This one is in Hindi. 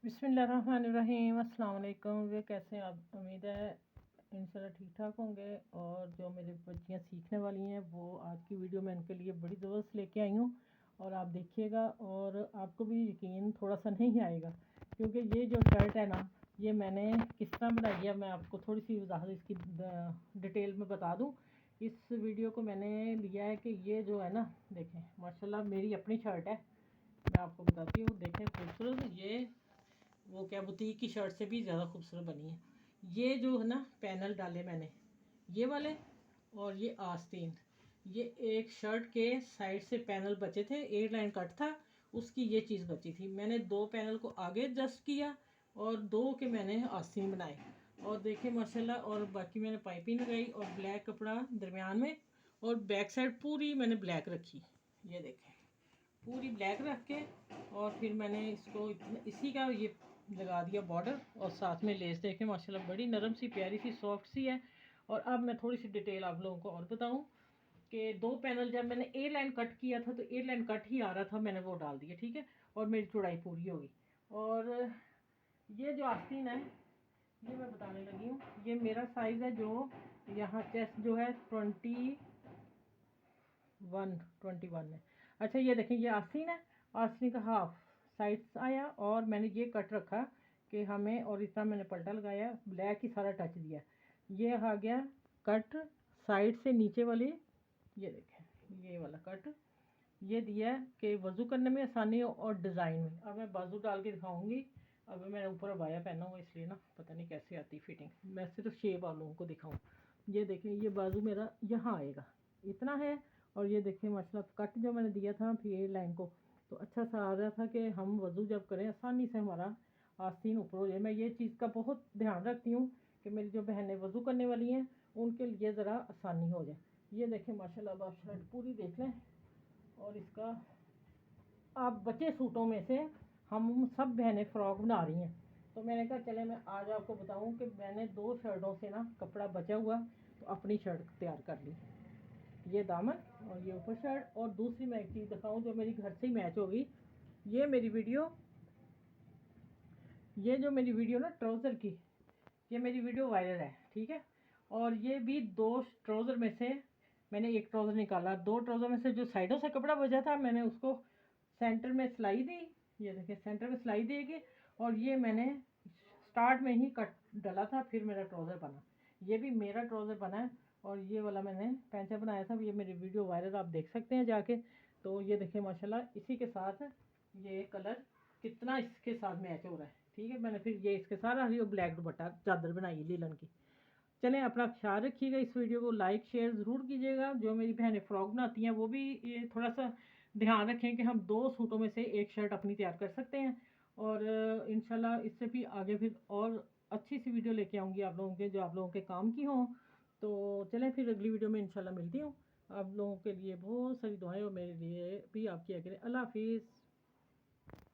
बिस्मिल्लाहिर्रहमानिर्रहीम। अस्सलाम वालेकुम। वे कैसे हैं आप? उम्मीद है इंशाल्लाह ठीक ठाक होंगे। और जो मेरी बच्चियां सीखने वाली हैं वो आज की वीडियो मैं उनके लिए बड़ी ज़बरदस्त लेके आई हूँ और आप देखिएगा और आपको भी यकीन थोड़ा सा नहीं आएगा, क्योंकि ये जो शर्ट है ना, ये मैंने किस तरह बनाई है मैं आपको थोड़ी सी वजाहत इसकी डिटेल में बता दूँ। इस वीडियो को मैंने लिया है कि ये जो है ना, देखें माशाल्लाह मेरी अपनी शर्ट है, मैं आपको बताती हूँ। देखें खूबसूरत, ये वो क्या बुटीक की शर्ट से भी ज़्यादा खूबसूरत बनी है। ये जो है ना पैनल डाले मैंने, ये वाले और ये आस्तीन, ये एक शर्ट के साइड से पैनल बचे थे, एक लाइन कट था उसकी, ये चीज़ बची थी। मैंने दो पैनल को आगे एडजस्ट किया और दो के मैंने आस्तीन बनाए और देखे माशाल्लाह। और बाकी मैंने पाइपिंग लगाई और ब्लैक कपड़ा दरमियान में और बैक साइड पूरी मैंने ब्लैक रखी। ये देखें पूरी ब्लैक रख के और फिर मैंने इसको इसी का ये लगा दिया बॉर्डर और साथ में लेस। देखें माशाल्लाह बड़ी नरम सी प्यारी सी सॉफ्ट सी है। और अब मैं थोड़ी सी डिटेल आप लोगों को और बताऊं कि दो पैनल जब मैंने ए लाइन कट किया था तो ए लाइन कट ही आ रहा था, मैंने वो डाल दिया, ठीक है, और मेरी चौड़ाई पूरी होगी। और ये जो आस्तीन है ये मैं बताने लगी हूँ, ये मेरा साइज़ है जो यहाँ चेस्ट जो है 21 है। अच्छा ये देखें ये आस्तीन है, आस्तीन का हाफ साइड आया और मैंने ये कट रखा कि हमें, और इतना मैंने पलटा लगाया, ब्लैक ही सारा टच दिया। ये आ गया कट साइड से नीचे वाली, ये देखें ये वाला कट ये दिया कि वज़ू करने में आसानी हो और डिज़ाइन में। अब मैं बाजू डाल के दिखाऊंगी। अब मैंने ऊपर अबाया पहना हुआ इसलिए ना पता नहीं कैसे आती फिटिंग, मैं सिर्फ शेप आप लोगों को दिखाऊं। ये देखें ये बाजू मेरा यहाँ आएगा, इतना है। और ये देखें माशाल्लाह कट जो मैंने दिया था फिर लाइन को तो अच्छा सा आ रहा था कि हम वज़ू जब करें आसानी से हमारा आस्तीन ऊपर हो जाए। मैं ये चीज़ का बहुत ध्यान रखती हूँ कि मेरी जो बहनें वज़ू करने वाली हैं उनके लिए ज़रा आसानी हो जाए। ये देखें माशाल्लाह अब आप शर्ट पूरी देख लें और इसका आप बचे सूटों में से हम सब बहनें फ़्रॉक बना रही हैं। तो मैंने कहा चले मैं आज आपको बताऊं कि मैंने दो शर्टों से ना कपड़ा बचा हुआ तो अपनी शर्ट तैयार कर ली। ये दामन और ये ऊपर शर्ट। और दूसरी मैं एक चीज़ दिखाऊं जो मेरी घर से ही मैच होगी। ये मेरी वीडियो, ये जो मेरी वीडियो ना ट्राउज़र की, ये मेरी वीडियो वायरल है, ठीक है। और ये भी दो ट्राउज़र में से मैंने एक ट्राउज़र निकाला, दो ट्राउज़र में से जो साइडों से कपड़ा बचा था मैंने उसको सेंटर में सिलाई दी। ये देखिए सेंटर में सिलाई देगी और ये मैंने स्टार्ट में ही कट डाला था, फिर मेरा ट्राउज़र बना। ये भी मेरा ट्राउज़र बना है और ये वाला मैंने पैंचा बनाया था। ये मेरी वीडियो वायरल आप देख सकते हैं जाके। तो ये देखिए माशाल्लाह इसी के साथ ये कलर कितना इसके साथ मैच हो रहा है, ठीक है। मैंने फिर ये इसके सारा हरी और ब्लैक दुपट्टा चादर बनाई लीलन की। चलें अपना ख्याल रखिएगा, इस वीडियो को लाइक शेयर ज़रूर कीजिएगा। जो मेरी बहनें फ़्रॉक बनाती हैं वो भी ये थोड़ा सा ध्यान रखें कि हम दो सूटों में से एक शर्ट अपनी तैयार कर सकते हैं। और इंशाल्लाह इससे भी आगे फिर और अच्छी सी वीडियो लेके आऊँगी आप लोगों के, जो आप लोगों के काम की हों। तो चलें फिर अगली वीडियो में इंशाल्लाह मिलती हूँ। आप लोगों के लिए बहुत सारी दुआएं और मेरे लिए भी आपकी अल्लाह हाफिज़।